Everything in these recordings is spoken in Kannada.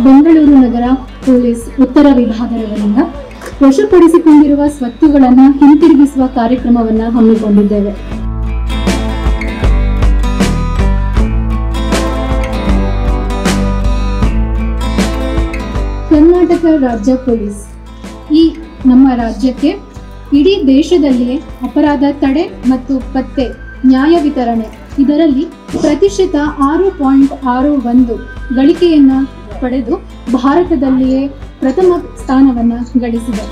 ಬೆಂಗಳೂರು ನಗರ ಪೊಲೀಸ್ ಉತ್ತರ ವಿಭಾಗದವರಿಂದ ವಶಪಡಿಸಿಕೊಂಡಿರುವ ಸ್ವತ್ತುಗಳನ್ನು ಹಿಂತಿರುಗಿಸುವ ಕಾರ್ಯಕ್ರಮವನ್ನು ಹಮ್ಮಿಕೊಂಡಿದ್ದೇವೆ. ಕರ್ನಾಟಕ ರಾಜ್ಯ ಪೊಲೀಸ್ ಈ ನಮ್ಮ ರಾಜ್ಯಕ್ಕೆ ಇಡೀ ದೇಶದಲ್ಲಿಯೇ ಅಪರಾಧ ತಡೆ ಮತ್ತು ಪತ್ತೆ ನ್ಯಾಯ ವಿತರಣೆ ಇದರಲ್ಲಿ ಪ್ರತಿಶತ 6.61 ಗಳಿಕೆಯನ್ನು ಪಡೆದು ಭಾರತದಲ್ಲಿಯೇ ಪ್ರಥಮ ಸ್ಥಾನವನ್ನು ಗಳಿಸಿದೆ.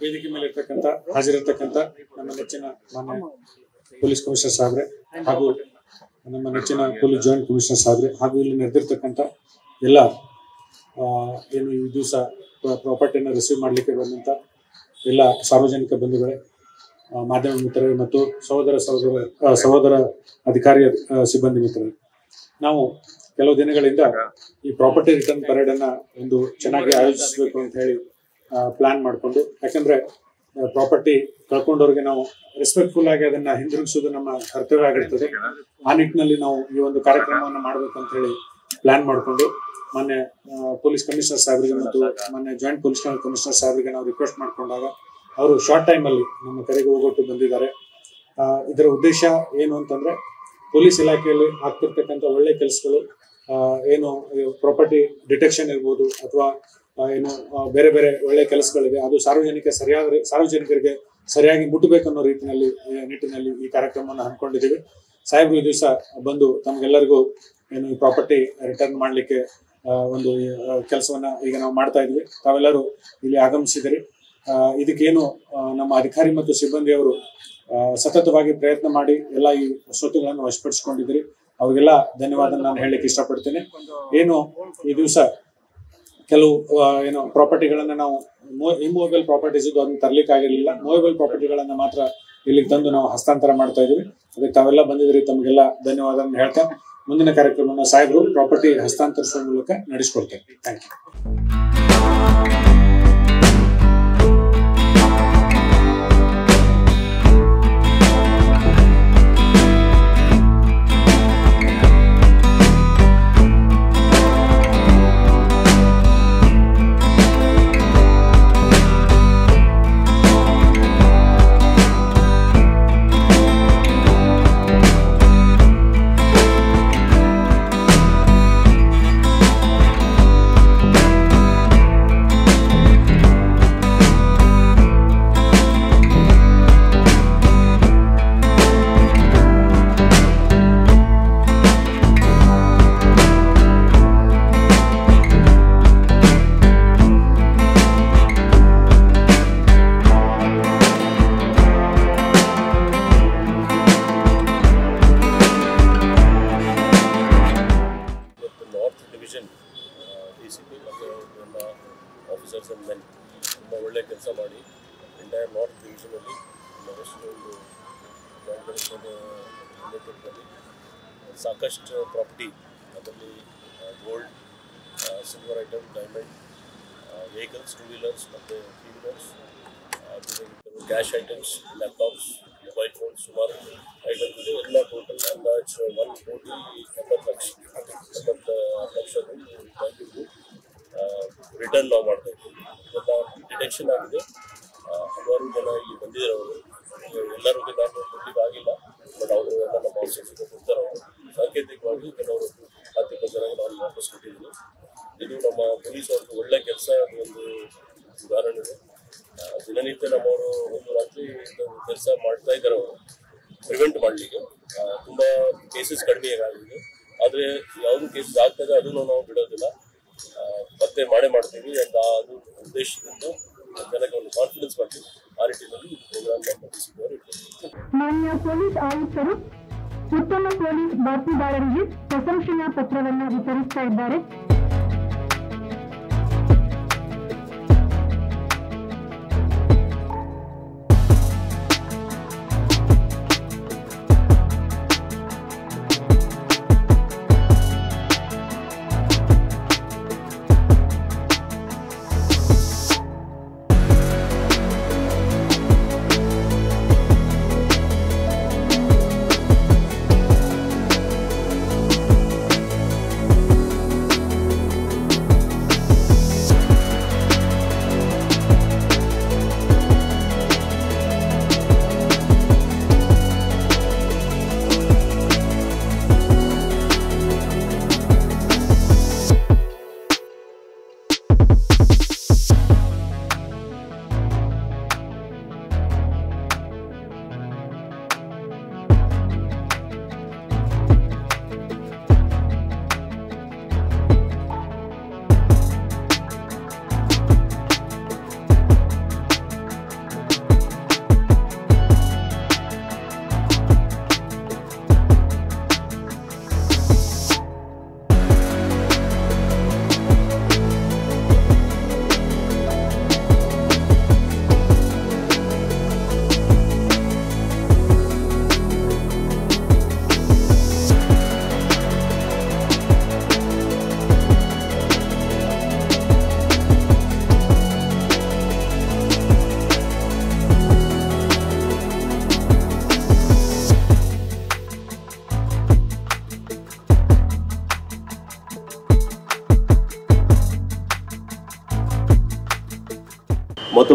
ವೇದಿಕೆ ಮೇಲೆ ಹಾಜರಿರ್ತಕ್ಕಂಥ ನಮ್ಮ ನೆಚ್ಚಿನ ಮಾನ್ಯ ಪೊಲೀಸ್ ಕಮಿಷನರ್ ಸಾಹೇಬ್ರೆ ಹಾಗೂ ನಮ್ಮ ನೆಚ್ಚಿನ ಪೊಲೀಸ್ ಜಾಯಿಂಟ್ ಕಮಿಷನರ್ ಸಾಹೇಬ್ರೆ ಹಾಗೂ ಇಲ್ಲಿ ನಡೆದಿರ್ತಕ್ಕಂಥ ಎಲ್ಲ ಏನು ಈ ದಿವಸ ಪ್ರಾಪರ್ಟಿಯನ್ನು ರಿಸೀವ್ ಮಾಡಲಿಕ್ಕೆ ಬಂದಂಥ ಎಲ್ಲ ಸಾರ್ವಜನಿಕ ಬಂಧುಗಳೇ, ಮಾಧ್ಯಮ ಮಿತ್ರರೇ ಮತ್ತು ಸಹೋದರ ಅಧಿಕಾರಿ ಸಿಬ್ಬಂದಿ ಮಿತ್ರರೇ, ನಾವು ಕೆಲವು ದಿನಗಳಿಂದ ಈ ಪ್ರಾಪರ್ಟಿ ರಿಟರ್ನ್ ಪರೇಡ್ ಅನ್ನ ಒಂದು ಚೆನ್ನಾಗಿ ಆಯೋಜಿಸಬೇಕು ಅಂತ ಹೇಳಿ ಪ್ಲಾನ್ ಮಾಡಿಕೊಂಡು, ಯಾಕಂದ್ರೆ ಪ್ರಾಪರ್ಟಿ ಕಳ್ಕೊಂಡವ್ರಿಗೆ ನಾವು ರೆಸ್ಪೆಕ್ಟ್ಫುಲ್ ಆಗಿ ಅದನ್ನ ಹಿಂದಿರುಗಿಸೋದು ನಮ್ಮ ಕರ್ತವ್ಯ ಆಗಿರ್ತದೆ. ಆ ನಿಟ್ಟಿನಲ್ಲಿ ನಾವು ಈ ಒಂದು ಕಾರ್ಯಕ್ರಮವನ್ನು ಮಾಡಬೇಕು ಅಂತ ಹೇಳಿ ಪ್ಲಾನ್ ಮಾಡಿಕೊಂಡು ಮಾನ್ಯ ಪೊಲೀಸ್ ಕಮಿಷನರ್ ಸಾಹೇಬರಿಗೆ ಮತ್ತು ಮಾನ್ಯ ಜಾಯಿಂಟ್ ಪೊಲೀಸ್ ಕಮಿಷನರ್ ಸಾಹೇಬರಿಗೆ ನಾವು ರಿಕ್ವೆಸ್ಟ್ ಮಾಡ್ಕೊಂಡಾಗ ಅವರು ಶಾರ್ಟ್ ಟೈಮ್ ಅಲ್ಲಿ ನಮ್ಮ ಕರೆಗೆ ಹೋಗೊಟ್ಟು ಬಂದಿದ್ದಾರೆ. ಇದರ ಉದ್ದೇಶ ಏನು ಅಂತಂದ್ರೆ, ಪೊಲೀಸ್ ಇಲಾಖೆಯಲ್ಲಿ ಆಗ್ತಿರ್ತಕ್ಕಂಥ ಒಳ್ಳೆ ಕೆಲಸಗಳು, ಏನು ಪ್ರಾಪರ್ಟಿ ಡಿಟೆಕ್ಷನ್ ಇರ್ಬೋದು ಅಥವಾ ಏನು ಬೇರೆ ಬೇರೆ ಒಳ್ಳೆ ಕೆಲಸಗಳಿದೆ, ಅದು ಸಾರ್ವಜನಿಕರಿಗೆ ಸರಿಯಾಗಿ ಮುಟ್ಟಬೇಕನ್ನೋ ನಿಟ್ಟಿನಲ್ಲಿ ಈ ಕಾರ್ಯಕ್ರಮವನ್ನು ಹಮ್ಮಿಕೊಂಡಿದ್ದೀವಿ. ಸಾಹೇಬ್ರು ಈ ದಿವಸ ಬಂದು ತಮಗೆಲ್ಲರಿಗೂ ಏನು ಈ ಪ್ರಾಪರ್ಟಿ ರಿಟರ್ನ್ ಮಾಡಲಿಕ್ಕೆ ಒಂದು ಕೆಲಸವನ್ನ ಈಗ ನಾವು ಮಾಡ್ತಾ ಇದ್ವಿ. ತಾವೆಲ್ಲರೂ ಇಲ್ಲಿ ಆಗಮಿಸಿದಿರಿ. ಇದಕ್ಕೇನು ನಮ್ಮ ಅಧಿಕಾರಿ ಮತ್ತು ಸಿಬ್ಬಂದಿಯವರು ಸತತವಾಗಿ ಪ್ರಯತ್ನ ಮಾಡಿ ಎಲ್ಲ ಈ ಸ್ವತ್ತುಗಳನ್ನು ವಶಪಡಿಸಿಕೊಂಡಿದ್ರಿ. ಅವ್ರಿಗೆಲ್ಲ ಧನ್ಯವಾದ ನಾನು ಹೇಳಲಿಕ್ಕೆ ಇಷ್ಟಪಡ್ತೇನೆ. ಏನು ಈ ದಿವಸ ಕೆಲವು ಏನು ಪ್ರಾಪರ್ಟಿಗಳನ್ನ ನಾವು ಇಮ್ಮೂವೇಬಲ್ ಪ್ರಾಪರ್ಟೀಸ್ ಇದ್ದು ಅದನ್ನ ತರ್ಲಿಕ್ಕೆ ಆಗಿರ್ಲಿಲ್ಲ, ಮೂವೇಬಲ್ ಪ್ರಾಪರ್ಟಿಗಳನ್ನ ಮಾತ್ರ ಇಲ್ಲಿಗೆ ತಂದು ನಾವು ಹಸ್ತಾಂತರ ಮಾಡ್ತಾ ಇದೀವಿ. ಅದಕ್ಕೆ ತಾವೆಲ್ಲ ಬಂದಿದ್ರಿ, ತಮಗೆಲ್ಲ ಧನ್ಯವಾದ ಹೇಳ್ತಾ ಮುಂದಿನ ಕಾರ್ಯಕ್ರಮವನ್ನು ಸಾಹೇಬರು ಪ್ರಾಪರ್ಟಿ ಹಸ್ತಾಂತರಿಸುವ ಮೂಲಕ ನಡೆಸಿಕೊಡ್ತಾರೆ. Thank you. Officers and men ತುಂಬ ಒಳ್ಳೆ ಕೆಲಸ ಮಾಡಿ ಎಂಟೈರ್ ನಾರ್ತ್ ಡಿವಿಷನಲ್ಲಿ ವೆಸ್ಟಲ್ಲಿ ರಿಲೇಟೆಡ್ನಲ್ಲಿ ಸಾಕಷ್ಟು ಪ್ರಾಪರ್ಟಿ, ಅದರಲ್ಲಿ gold, silver item, diamond, vehicles, 2 wheelers ಮತ್ತು 3 wheelers, cash items, laptops, mobile phones, ಸುಮಾರು ಐಟಮ್ಸ್ ಇದೆ. ಎಲ್ಲ ಟೋಟಲ್ ಅಂದಾಜು 1,70,70,00,000 ರಿಟರ್ನ್ ನಾವು ಮಾಡ್ತಾ ಇದ್ದೀವಿ. ಇದೆಲ್ಲ ಡಿಟೆಕ್ಷನ್ ಆಗಿದೆ. ಹಲವಾರು ಜನ ಇಲ್ಲಿ ಬಂದಿದ್ದಾರೆ. ಅವರು ಎಲ್ಲರಿಗೂ ನಾನು ಕೊಡ್ಲಿಕ್ಕೆ ಆಗಿಲ್ಲ, ಬಟ್ ಅವರು ಎಲ್ಲ ನಮ್ಮ ಆಫೀಸರ್ಸ್ಗೆ ಕೊಡ್ತಾರೆ. ಅವರು ಸಾಂಕೇತಿಕವಾಗಿ ಕೆಲವರು 10-20 ಜನಕ್ಕೆ ನಾನು ವಾಪಸ್ ಕೊಟ್ಟಿದ್ದೀನಿ. ಇದು ನಮ್ಮ ಪೊಲೀಸ್ ಅವ್ರಿಗೆ ಒಳ್ಳೆ ಕೆಲಸ ಒಂದು ಉದಾಹರಣೆ ಇದೆ. ದಿನನಿತ್ಯ ನಮ್ಮವರು ಒಂದು ರಾತ್ರಿ ಕೆಲಸ ಕೆಲಸ ಮಾಡ್ತಾ ಇದ್ದಾರೆ ಅವರು ಪ್ರಿವೆಂಟ್ ಮಾಡಲಿಕ್ಕೆ. ತುಂಬ ಕೇಸಸ್ ಕಡಿಮೆ ಆಗಿದೆ, ಆದರೆ ಯಾವುದು ಕೇಸಸ್ ಆಗ್ತದೆ ಅದನ್ನು ನಾವು ಬಿಡೋದಿಲ್ಲ, ಮತ್ತೆ ಮಾಡ್ತೀವಿ. ಅದು ಉದ್ದೇಶದಿಂದ ಜನಕ್ಕೆ ಒಂದು ಕಾನ್ಫಿಡೆನ್ಸ್ ಮಾಡ್ತೀವಿ. ಆ ನಿಟ್ಟಿನಲ್ಲಿ ಪ್ರೋಗ್ರಾಮ್ ನಮ್ಮ ಡಿಸಿಪಿಯವರು ಇಟ್ಟಿದ್ದಾರೆ. ಮಾನ್ಯ ಪೊಲೀಸ್ ಆಯುಕ್ತರು ಉತ್ತಮ ಪೊಲೀಸ್ ಬಾತ್ಮೀದಾರರಿಗೆ ಪ್ರಶಂಸನಾ ಪತ್ರವನ್ನು ವಿತರಿಸ್ತಾ ಇದ್ದಾರೆ.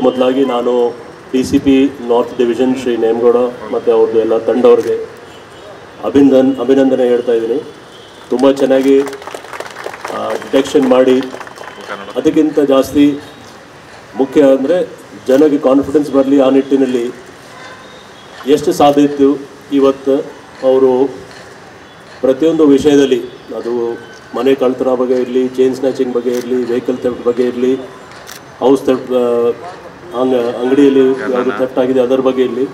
ಮೊದಲಾಗಿ ನಾನು DCP north division Shri Nemagouda ಮತ್ತು ಅವ್ರದ್ದು ಎಲ್ಲ ತಂಡವ್ರಿಗೆ ಅಭಿನಂದನೆ ಹೇಳ್ತಾ ಇದ್ದೀನಿ. ತುಂಬ ಚೆನ್ನಾಗಿ ಡಿಟೆಕ್ಷನ್ ಮಾಡಿ, ಅದಕ್ಕಿಂತ ಜಾಸ್ತಿ ಮುಖ್ಯ ಅಂದರೆ ಜನಕ್ಕೆ ಕಾನ್ಫಿಡೆನ್ಸ್ ಬರಲಿ ಆ ನಿಟ್ಟಿನಲ್ಲಿ ಎಷ್ಟು ಸಾಧ್ಯ ಇತ್ತು ಇವತ್ತು ಅವರು ಪ್ರತಿಯೊಂದು ವಿಷಯದಲ್ಲಿ, ಅದು ಮನೆ ಕಳ್ತನ ಬಗ್ಗೆ ಇರಲಿ, ಚೈನ್ ಸ್ನ್ಯಾಚಿಂಗ್ ಬಗ್ಗೆ ಇರಲಿ, ವೆಹಿಕಲ್ ಥೆಫ್ಟ್ ಬಗ್ಗೆ ಇರಲಿ, ಹೌಸ್ ಥೆಫ್ಟ್ ಅಂಗಡಿಯಲ್ಲಿ ಯಾವುದು ಥೆಫ್ಟ್ ಆಗಿದೆ ಅದರ ಬಗ್ಗೆ ಇರಲಿ,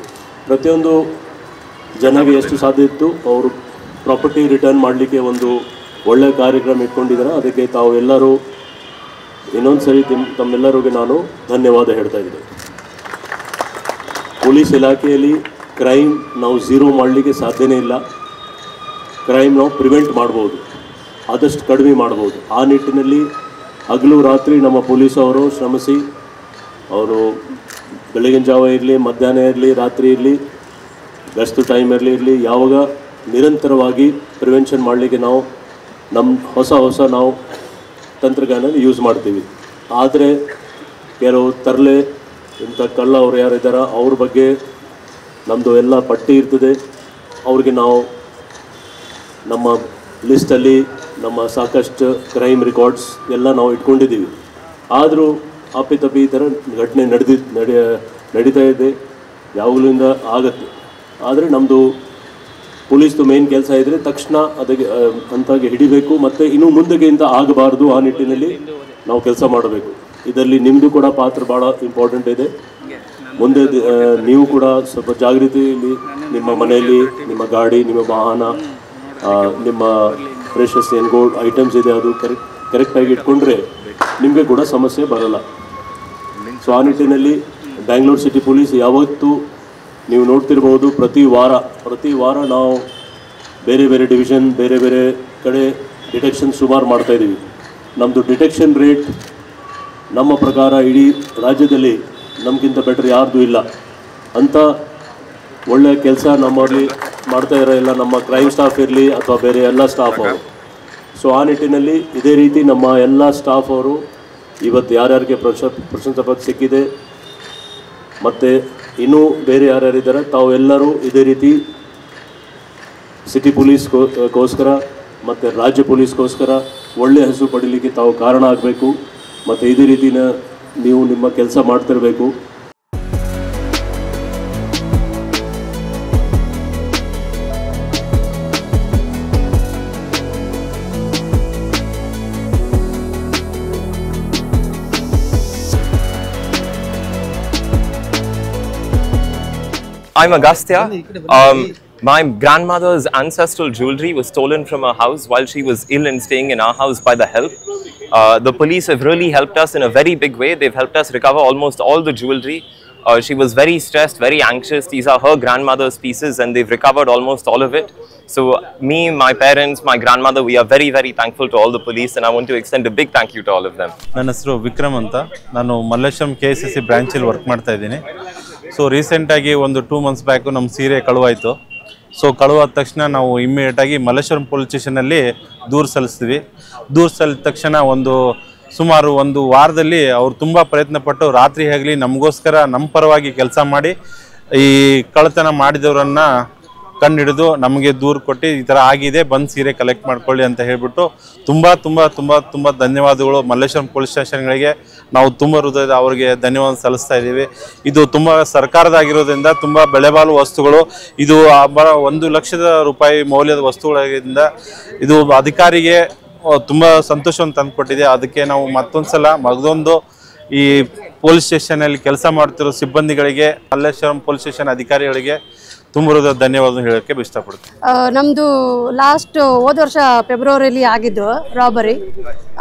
ಪ್ರತಿಯೊಂದು ಜನಗೆ ಎಷ್ಟು ಸಾಧ್ಯ ಇತ್ತು ಅವರು ಪ್ರಾಪರ್ಟಿ ರಿಟರ್ನ್ ಮಾಡಲಿಕ್ಕೆ ಒಂದು ಒಳ್ಳೆಯ ಕಾರ್ಯಕ್ರಮ ಇಟ್ಕೊಂಡಿದ್ದಾರೆ. ಅದಕ್ಕೆ ತಾವು ಎಲ್ಲರೂ ಇನ್ನೊಂದು ಸರಿ ತಮ್ಮೆಲ್ಲರಿಗೂ ನಾನು ಧನ್ಯವಾದ ಹೇಳ್ತಾ ಇದ್ದೀನಿ. ಪೊಲೀಸ್ ಇಲಾಖೆಯಲ್ಲಿ ಕ್ರೈಮ್ ನಾವು ಝೀರೋ ಮಾಡಲಿಕ್ಕೆ ಸಾಧ್ಯನೇ ಇಲ್ಲ. ಕ್ರೈಮ್ ನಾವು ಪ್ರಿವೆಂಟ್ ಮಾಡ್ಬೋದು, ಆದಷ್ಟು ಕಡಿಮೆ ಮಾಡ್ಬೋದು. ಆ ನಿಟ್ಟಿನಲ್ಲಿ ಹಗಲು ರಾತ್ರಿ ನಮ್ಮ ಪೊಲೀಸವರು ಶ್ರಮಿಸಿ, ಅವರು ಬೆಳಗಿನ ಜಾವ ಇರಲಿ, ಮಧ್ಯಾಹ್ನ ಇರಲಿ, ರಾತ್ರಿ ಇರಲಿ, ಗಸ್ತು ಟೈಮ್ ಇರಲಿ, ಯಾವಾಗ ನಿರಂತರವಾಗಿ ಪ್ರಿವೆನ್ಷನ್ ಮಾಡಲಿಕ್ಕೆ ನಾವು ನಮ್ಮ ಹೊಸ ನಾವು ತಂತ್ರಜ್ಞಾನ ಯೂಸ್ ಮಾಡ್ತೀವಿ. ಆದರೆ ಕೆಲವು ತರಲೆ ಇಂಥ ಕಳ್ಳ ಅವರು ಯಾರಿದ್ದಾರ ಅವ್ರ ಬಗ್ಗೆ ನಮ್ಮದು ಎಲ್ಲ ಪಟ್ಟಿ ಇರ್ತದೆ. ಅವ್ರಿಗೆ ನಾವು ನಮ್ಮ ಲಿಸ್ಟಲ್ಲಿ ನಮ್ಮ ಸಾಕಷ್ಟು ಕ್ರೈಮ್ ರೆಕಾರ್ಡ್ಸ್ ಎಲ್ಲ ನಾವು ಇಟ್ಕೊಂಡಿದ್ದೀವಿ. ಆದರೂ ಅಪ್ಪಿತಪ್ಪಿ ಈ ಥರ ಘಟನೆ ನಡೀತಾ ಇದೆ, ಯಾವಾಗಲಿಂದ ಆಗತ್ತೆ. ಆದರೆ ನಮ್ಮದು ಪೊಲೀಸ್ದು ಮೇನ್ ಕೆಲಸ ಇದ್ದರೆ ತಕ್ಷಣ ಅದಕ್ಕೆ ಅಂತಾಗಿ ಹಿಡಿಬೇಕು, ಮತ್ತು ಇನ್ನೂ ಮುಂದೆಗಿಂತ ಆಗಬಾರ್ದು. ಆ ನಿಟ್ಟಿನಲ್ಲಿ ನಾವು ಕೆಲಸ ಮಾಡಬೇಕು. ಇದರಲ್ಲಿ ನಿಮ್ಮದು ಕೂಡ ಪಾತ್ರ ಭಾಳ ಇಂಪಾರ್ಟೆಂಟ್ ಇದೆ. ಮುಂದೆ ನೀವು ಕೂಡ ಸ್ವಲ್ಪ ಜಾಗೃತಿಯಲ್ಲಿ ನಿಮ್ಮ ಮನೆಯಲ್ಲಿ ನಿಮ್ಮ ಗಾಡಿ, ನಿಮ್ಮ ವಾಹನ, ನಿಮ್ಮ ಫ್ರೆಶಸ್ ಏನು ಗೋಲ್ಡ್ ಐಟಮ್ಸ್ ಇದೆ ಅದು ಕರೆಕ್ಟಾಗಿ ಇಟ್ಕೊಂಡ್ರೆ ನಿಮಗೆ ಕೂಡ ಸಮಸ್ಯೆ ಬರೋಲ್ಲ. ಸೊ ಆ ನಿಟ್ಟಿನಲ್ಲಿ ಬ್ಯಾಂಗ್ಳೂರು ಸಿಟಿ ಪೊಲೀಸ್ ಯಾವತ್ತೂ ನೀವು ನೋಡ್ತಿರ್ಬೋದು, ಪ್ರತಿ ವಾರ ನಾವು ಬೇರೆ ಬೇರೆ ಡಿವಿಷನ್, ಬೇರೆ ಬೇರೆ ಕಡೆ ಡಿಟೆಕ್ಷನ್ ಸುಮಾರು ಮಾಡ್ತಾಯಿದ್ದೀವಿ. ನಮ್ಮದು ಡಿಟೆಕ್ಷನ್ ರೇಟ್ ನಮ್ಮ ಪ್ರಕಾರ ಇಡೀ ರಾಜ್ಯದಲ್ಲಿ ನಮಗಿಂತ ಬೆಟರ್ ಯಾರ್ದು ಇಲ್ಲ. ಅಂಥ ಒಳ್ಳೆಯ ಕೆಲಸ ನಮ್ಮಲ್ಲಿ ಮಾಡ್ತಾ ಇರೋ ಎಲ್ಲ ನಮ್ಮ ಕ್ರೈಮ್ ಸ್ಟಾಫ್ ಇರಲಿ ಅಥವಾ ಬೇರೆ ಎಲ್ಲ ಸ್ಟಾಫ್ ಅವರು. ಸೊ ಆ ನಿಟ್ಟಿನಲ್ಲಿ ಇದೇ ರೀತಿ ನಮ್ಮ ಎಲ್ಲ ಸ್ಟಾಫ್ ಅವರು ಇವತ್ತು ಯಾರ್ಯಾರಿಗೆ ಪ್ರಶಂಸಾ ಪತ್ರ ಸಿಕ್ಕಿದೆ ಮತ್ತು ಇನ್ನೂ ಬೇರೆ ಯಾರ್ಯಾರಿದ್ದಾರೆ ತಾವು ಎಲ್ಲರೂ ಇದೇ ರೀತಿ ಸಿಟಿ ಪೊಲೀಸ್ಗೋಸ್ಕರ ಮತ್ತು ರಾಜ್ಯ ಪೊಲೀಸ್ಗೋಸ್ಕರ ಒಳ್ಳೆಯ ಹೆಸರು ಪಡೀಲಿಕ್ಕೆ ತಾವು ಕಾರಣ ಆಗಬೇಕು. ಮತ್ತು ಇದೇ ರೀತಿನ ನೀವು ನಿಮ್ಮ ಕೆಲಸ ಮಾಡ್ತಿರಬೇಕು. I'm Agastya. My grandmother's ancestral jewelry was stolen from her house while she was ill and staying in our house by the help. The police have really helped us in a very big way. They've helped us recover almost all the jewelry. She was very stressed, very anxious. These are her grandmother's pieces and they've recovered almost all of it. So me, my parents, my grandmother, we are very, very thankful to all the police and I want to extend a big thank you to all of them. ನನ್ನ ಹೆಸರು ವಿಕ್ರಮ್ ಅಂತ. ನಾನು ಮಲ್ಲೇಶ್ವರಂ KSSC ಬ್ರಾಂಚಲ್ಲಿ ವರ್ಕ್ ಮಾಡ್ತಾ ಇದ್ದೀನಿ. ಸೊ ರೀಸೆಂಟಾಗಿ ಒಂದು 2 months ಬ್ಯಾಕು ನಮ್ಮ ಸೀರೆ ಕಳುವಾಯಿತು. ಸೊ ಕಳುವಾದ ತಕ್ಷಣ ನಾವು ಇಮ್ಮಿಡಿಯೇಟಾಗಿ ಮಲ್ಲೇಶ್ವರಂ ಪೊಲೀಸ್ ಸ್ಟೇಷನಲ್ಲಿ ದೂರು ಸಲ್ಲಿಸ್ತೀವಿ. ದೂರು ಸಲ್ಲಿದ ತಕ್ಷಣ ಸುಮಾರು ಒಂದು ವಾರದಲ್ಲಿ ಅವರು ತುಂಬ ಪ್ರಯತ್ನಪಟ್ಟು ರಾತ್ರಿ ಆಗಲಿ ನಮಗೋಸ್ಕರ ನಮ್ಮ ಪರವಾಗಿ ಕೆಲಸ ಮಾಡಿ ಈ ಕಳ್ಳತನ ಮಾಡಿದವರನ್ನು ಕಂಡುಹಿಡಿದು ನಮಗೆ ದೂರು ಕೊಟ್ಟು ಈ ಥರ ಆಗಿದೆ, ಬಂದು ಸೀರೆ ಕಲೆಕ್ಟ್ ಮಾಡ್ಕೊಳ್ಳಿ ಅಂತ ಹೇಳಿಬಿಟ್ಟು ತುಂಬ ಧನ್ಯವಾದಗಳು ಮಲ್ಲೇಶ್ವರಂ ಪೊಲೀಸ್ ಸ್ಟೇಷನ್ಗಳಿಗೆ. ನಾವು ತುಂಬ ಹೃದಯದ ಅವರಿಗೆ ಧನ್ಯವಾದ ಸಲ್ಲಿಸ್ತಾ ಇದ್ದೀವಿ. ಇದು ತುಂಬ ಸರ್ಕಾರದಾಗಿರೋದ್ರಿಂದ ತುಂಬ ಬೆಲೆಬಾಳುವ ವಸ್ತುಗಳು, ಇದು 1 ಲಕ್ಷದ ರೂಪಾಯಿ ಮೌಲ್ಯದ ವಸ್ತುಗಳಾಗಿದ್ದರಿಂದ ಇದು ಅಧಿಕಾರಿಗೆ ತುಂಬ ಸಂತೋಷವನ್ನು ತಂದುಕೊಟ್ಟಿದೆ. ಅದಕ್ಕೆ ನಾವು ಮತ್ತೊಂದು ಈ ಪೊಲೀಸ್ ಸ್ಟೇಷನಲ್ಲಿ ಕೆಲಸ ಮಾಡ್ತಿರೋ ಸಿಬ್ಬಂದಿಗಳಿಗೆ, ಮಲ್ಲೇಶ್ವರಂ ಪೊಲೀಸ್ ಸ್ಟೇಷನ್ ಅಧಿಕಾರಿಗಳಿಗೆ ತುಂಬ ಧನ್ಯವಾದ ಹೇಳೋಕ್ಕೆ ಇಷ್ಟಪಡ್ತೀನಿ. ನಮ್ಮದು ಹೋದ ವರ್ಷ ಫೆಬ್ರವರಿಯಲ್ಲಿ ಆಗಿದ್ದು ರಾಬರಿ.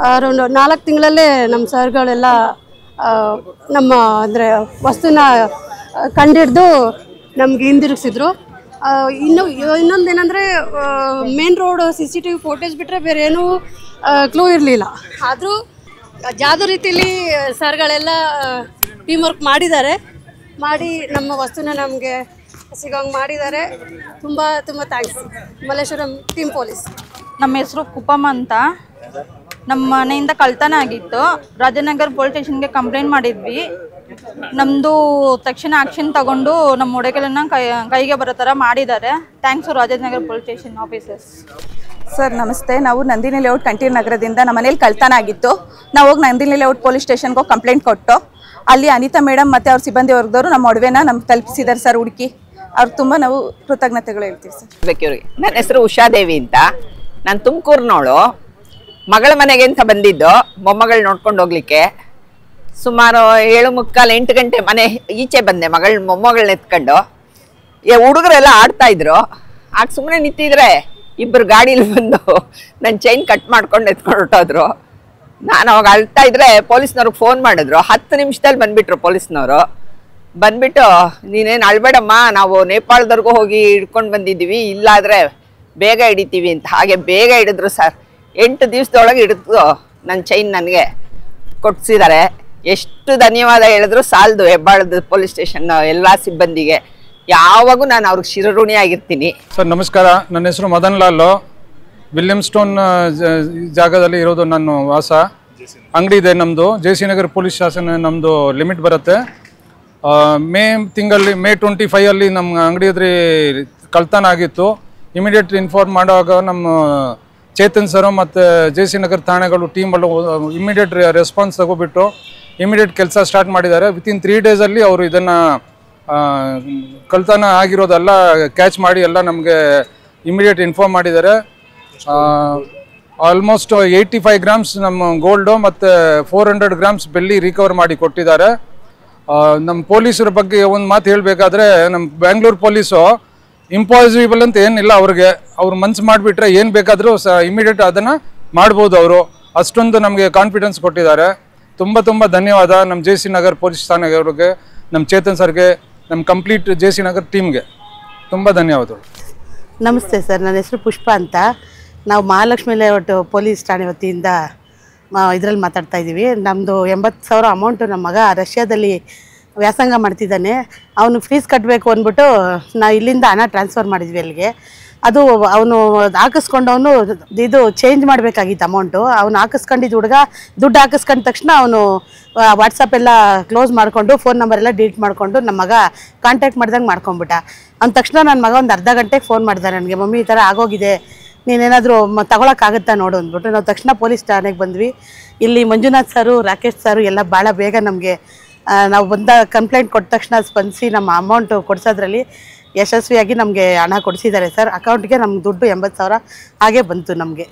ಅರೌಂಡ್ 4 ತಿಂಗಳಲ್ಲೇ ನಮ್ಮ ಸರ್ಗಳೆಲ್ಲ ನಮ್ಮ ಅಂದರೆ ವಸ್ತುನ ಕಂಡಿಡ್ದು ನಮ್ಗೆ ಹಿಂದಿರುಗಿಸಿದ್ರು. ಇನ್ನೊಂದೇನೆಂದರೆ ಮೇನ್ ರೋಡ್ CCTV ಫೋಟೇಜ್ ಬಿಟ್ಟರೆ ಬೇರೆ ಏನೂ ಕ್ಲೂ ಇರಲಿಲ್ಲ. ಆದರೂ ಯಾವುದೇ ರೀತಿಯಲ್ಲಿ ಸರ್ಗಳೆಲ್ಲ ಟೀಮ್ ವರ್ಕ್ ಮಾಡಿ ನಮ್ಮ ವಸ್ತುನ ನಮಗೆ ಸಿಗೋಂಗೆ ಮಾಡಿದ್ದಾರೆ. ತುಂಬ ಥ್ಯಾಂಕ್ಸ್ ಮಲ್ಲೇಶ್ವರಂ ಟೀಮ್ ಪೊಲೀಸ್. ನಮ್ಮ ಹೆಸರು ಕುಪ್ಪಮ್ಮ ಅಂತ. ನಮ್ಮ ಮನೆಯಿಂದ ಕಳ್ತನ ಆಗಿತ್ತು. ರಾಜನಗರ ಪೊಲೀಸ್ ಸ್ಟೇಷನ್ಗೆ ಕಂಪ್ಲೇಂಟ್ ಮಾಡಿದ್ವಿ. ನಮ್ಮದು ತಕ್ಷಣ ಆ್ಯಕ್ಷನ್ ತಗೊಂಡು ನಮ್ಮ ಒಡೆಗಳನ್ನ ಕೈಗೆ ಬರೋ ಥರ ಮಾಡಿದ್ದಾರೆ. Thanks Rajanagara police station officers. Sir ನಮಸ್ತೆ. ನಾವು ನಂದಿನಿ ಲೇಔಟ್ ಕಂಠೀರ್ ನಗರದಿಂದ ನಮ್ಮ ಮನೇಲಿ ಕಳ್ತನ ಆಗಿತ್ತು. ನಾವು ಹೋಗಿ ನಂದಿನಿ ಲೇಔಟ್ ಪೊಲೀಸ್ ಸ್ಟೇಷನ್ಗೆ ಹೋಗಿ ಕಂಪ್ಲೇಂಟ್ ಕೊಟ್ಟು ಅಲ್ಲಿ ಅನಿತಾ ಮೇಡಮ್ ಮತ್ತು ಅವ್ರ ಸಿಬ್ಬಂದಿ ವರ್ಗದವರು ನಮ್ಮ ಒಡವೆನ ನಮ್ಗೆ ತಲುಪಿಸಿದ್ದಾರೆ ಸರ್ ಹುಡುಕಿ. ಅವ್ರು ತುಂಬ ನಾವು ಕೃತಜ್ಞತೆಗಳು ಹೇಳ್ತೀವಿ ಸರ್. ನನ್ನ ಹೆಸರು ಉಷಾದೇವಿ ಅಂತ. ನಾನು ತುಮಕೂರಿನವಳು. ಮಗಳ ಮನೆಗೆ ಅಂತ ಬಂದಿದ್ದು ಮೊಮ್ಮಗಳು ನೋಡ್ಕೊಂಡು ಹೋಗ್ಲಿಕ್ಕೆ. ಸುಮಾರು 7:45 8 ಗಂಟೆ ಮನೆ ಈಚೆ ಬಂದೆ ಮೊಮ್ಮಗಳನ್ನ ಎತ್ಕೊಂಡು. ಹುಡುಗರೆಲ್ಲ ಆಡ್ತಾಯಿದ್ರು. ಆಗ ಸುಮ್ಮನೆ ನಿಂತಿದ್ರೆ ಇಬ್ಬರು ಗಾಡೀಲಿ ಬಂದು ನನ್ನ ಚೈನ್ ಕಟ್ ಮಾಡ್ಕೊಂಡು ಎತ್ಕೊಂಡು ಹೊರಟೋದ್ರು. ನಾನು ಅವಾಗ ಅಳ್ತಾ ಇದ್ರೆ ಪೊಲೀಸ್ನವ್ರಿಗೆ ಫೋನ್ ಮಾಡಿದ್ರು. 10 ನಿಮಿಷದಲ್ಲಿ ಬಂದುಬಿಟ್ರು ಪೊಲೀಸ್ನವರು. ಬಂದ್ಬಿಟ್ಟು ನೀನೇನು ಅಳ್ಬೇಡಮ್ಮ, ನಾವು ನೇಪಾಳದವರೆಗೂ ಹೋಗಿ ಹಿಡ್ಕೊಂಡು ಬಂದಿದ್ದೀವಿ, ಇಲ್ಲಾದರೆ ಬೇಗ ಹಿಡಿತೀವಿ ಅಂತ. ಹಾಗೆ ಬೇಗ ಹಿಡಿದ್ರು ಸರ್. 8 ದಿವಸದೊಳಗೆ ಹಿಡಿದು ನನ್ನ ಚೈನ್ ನನಗೆ ಕೊಡಿಸಿದ್ದಾರೆ. ಎಷ್ಟು ಧನ್ಯವಾದ ಹೇಳಿದ್ರು ಸಾಲದು ಹೆಬ್ಬಾಳದ ಪೊಲೀಸ್ ಸ್ಟೇಷನ್ ಎಲ್ಲ ಸಿಬ್ಬಂದಿಗೆ. ಯಾವಾಗೂ ನಾನು ಅವ್ರಿಗೆ ಶಿರಋಣಿ ಆಗಿರ್ತೀನಿ. ಸರ್ ನಮಸ್ಕಾರ. ನನ್ನ ಹೆಸರು ಮದನ್ ಲಾಲ್. ವಿಲಿಯಮ್ ಸ್ಟೋನ್ ಜಾಗದಲ್ಲಿ ಇರೋದು ನನ್ನ ವಾಸ. ಅಂಗಡಿ ಇದೆ ನಮ್ಮದು. JC ನಗರ್ ಪೊಲೀಸ್ ಸ್ಟೇಷನ್ ನಮ್ಮದು ಲಿಮಿಟ್ ಬರುತ್ತೆ. ಮೇ 25 ನಮ್ಮ ಅಂಗಡಿ ಎದುರು ಕಳ್ತನ ಆಗಿತ್ತು. ಇಮಿಡಿಯೇಟ್ ಇನ್ಫಾರ್ಮ್ ಮಾಡುವಾಗ ನಮ್ಮ ಚೇತನ್ ಸರ್ ಮತ್ತು JC ನಗರ್ ಠಾಣೆಗಳು ಟೀಮಲ್ಲಿ ಇಮಿಡಿಯೇಟ್ ರೆಸ್ಪಾನ್ಸ್ ತಗೋಬಿಟ್ಟು ಇಮಿಡಿಯೇಟ್ ಕೆಲಸ ಸ್ಟಾರ್ಟ್ ಮಾಡಿದ್ದಾರೆ. ವಿತಿನ್ 3 ಡೇಸಲ್ಲಿ ಅವರು ಇದನ್ನು ಕಳ್ತನ ಆಗಿರೋದೆಲ್ಲ ಕ್ಯಾಚ್ ಮಾಡಿ ಎಲ್ಲ ನಮಗೆ ಇಮಿಡಿಯೇಟ್ ಇನ್ಫಾರ್ಮ್ ಮಾಡಿದ್ದಾರೆ. ಆಲ್ಮೋಸ್ಟ್ 85 ಗ್ರಾಮ್ಸ್ ನಮ್ಮ ಗೋಲ್ಡು ಮತ್ತು 400 ಗ್ರಾಮ್ಸ್ ಬೆಳ್ಳಿ ರಿಕವರ್ ಮಾಡಿ ಕೊಟ್ಟಿದ್ದಾರೆ. ನಮ್ಮ ಪೊಲೀಸರ ಬಗ್ಗೆ ಒಂದು ಮಾತು ಹೇಳಬೇಕಾದ್ರೆ, ನಮ್ಮ ಬ್ಯಾಂಗ್ಳೂರು ಪೊಲೀಸು ಇಂಪಾಸಿಬಲ್ ಅಂತ ಏನಿಲ್ಲ. ಅವ್ರು ಮನ್ಸು ಮಾಡಿಬಿಟ್ರೆ ಏನು ಬೇಕಾದರೂ ಇಮಿಡಿಯೇಟ್ ಅದನ್ನು ಮಾಡ್ಬೋದು. ಅವರು ಅಷ್ಟೊಂದು ನಮಗೆ ಕಾನ್ಫಿಡೆನ್ಸ್ ಕೊಟ್ಟಿದ್ದಾರೆ. ತುಂಬ ಧನ್ಯವಾದ ನಮ್ಮ JC ನಗರ್ ಪೊಲೀಸ್ ಠಾಣೆಯವ್ರಿಗೆ, ನಮ್ಮ ಚೇತನ್ ಸರ್ಗೆ, ನಮ್ಮ ಕಂಪ್ಲೀಟ್ JC ನಗರ್ ಟೀಮ್ಗೆ ತುಂಬ ಧನ್ಯವಾದಗಳು. ನಮಸ್ತೆ ಸರ್. ನನ್ನ ಹೆಸರು ಪುಷ್ಪ ಅಂತ. ನಾವು ಮಹಾಲಕ್ಷ್ಮಿ ಲೇಔಟ್ ಪೊಲೀಸ್ ಠಾಣೆ ವತಿಯಿಂದ ಇದರಲ್ಲಿ ಮಾತಾಡ್ತಾ ಇದ್ದೀವಿ. ನಮ್ಮದು 80,000 ಅಮೌಂಟು ನಮ್ಮ ಮಗ ರಷ್ಯಾದಲ್ಲಿ ವ್ಯಾಸಂಗ ಮಾಡ್ತಿದ್ದಾನೆ. ಅವನು ಫೀಸ್ ಕಟ್ಟಬೇಕು ಅಂದ್ಬಿಟ್ಟು ನಾವು ಇಲ್ಲಿಂದ ಹಣ ಟ್ರಾನ್ಸ್ಫರ್ ಮಾಡಿದ್ವಿ ಅಲ್ಲಿಗೆ. ಅದು ಅವನು ಹಾಕಿಸ್ಕೊಂಡವನು ಇದು ಚೇಂಜ್ ಮಾಡಬೇಕಾಗಿತ್ತು ಅಮೌಂಟು. ಅವನು ಹಾಕಿಸ್ಕೊಂಡಿದ್ದು ಹುಡುಗ ದುಡ್ಡು ಹಾಕಿಸ್ಕೊಂಡ ತಕ್ಷಣ ಅವನು ವಾಟ್ಸಪ್ ಎಲ್ಲ ಕ್ಲೋಸ್ ಮಾಡಿಕೊಂಡು ಫೋನ್ ನಂಬರ್ ಎಲ್ಲ ಡಿಲೀಟ್ ಮಾಡಿಕೊಂಡು ನಮ್ಮ ಮಗ ಕಾಂಟ್ಯಾಕ್ಟ್ ಮಾಡ್ದಂಗೆ ಮಾಡ್ಕೊಂಬಿಟ್ಟ. ಅಂದ ತಕ್ಷಣ ನನ್ನ ಮಗ ಒಂದು ಅರ್ಧ ಗಂಟೆಗೆ ಫೋನ್ ಮಾಡಿದೆ ನನಗೆ, ಮಮ್ಮಿ ಈ ಥರ ಆಗೋಗಿದೆ, ನೀನೇನಾದರೂ ತಗೊಳಕ್ಕಾಗುತ್ತಾ ನೋಡು ಅಂದ್ಬಿಟ್ಟು. ನಾವು ತಕ್ಷಣ ಪೊಲೀಸ್ ಠಾಣೆಗೆ ಬಂದ್ವಿ. ಇಲ್ಲಿ ಮಂಜುನಾಥ್ ಸರು, ರಾಕೇಶ್ ಸರು ಎಲ್ಲ ಭಾಳ ಬೇಗ ನಮಗೆ ನಾವು ಬಂದ ಕಂಪ್ಲೇಂಟ್ ಕೊಟ್ಟ ತಕ್ಷಣ ಸ್ಪಂದಿಸಿ ನಮ್ಮ ಅಮೌಂಟು ಕೊಡಿಸೋದ್ರಲ್ಲಿ ಯಶಸ್ವಿಯಾಗಿ ನಮಗೆ ಹಣ ಕೊಡಿಸಿದ್ದಾರೆ ಸರ್. ಅಕೌಂಟ್ಗೆ ನಮ್ಗೆ ದುಡ್ಡು 80,000 ಹಾಗೆ ಬಂತು ನಮಗೆ.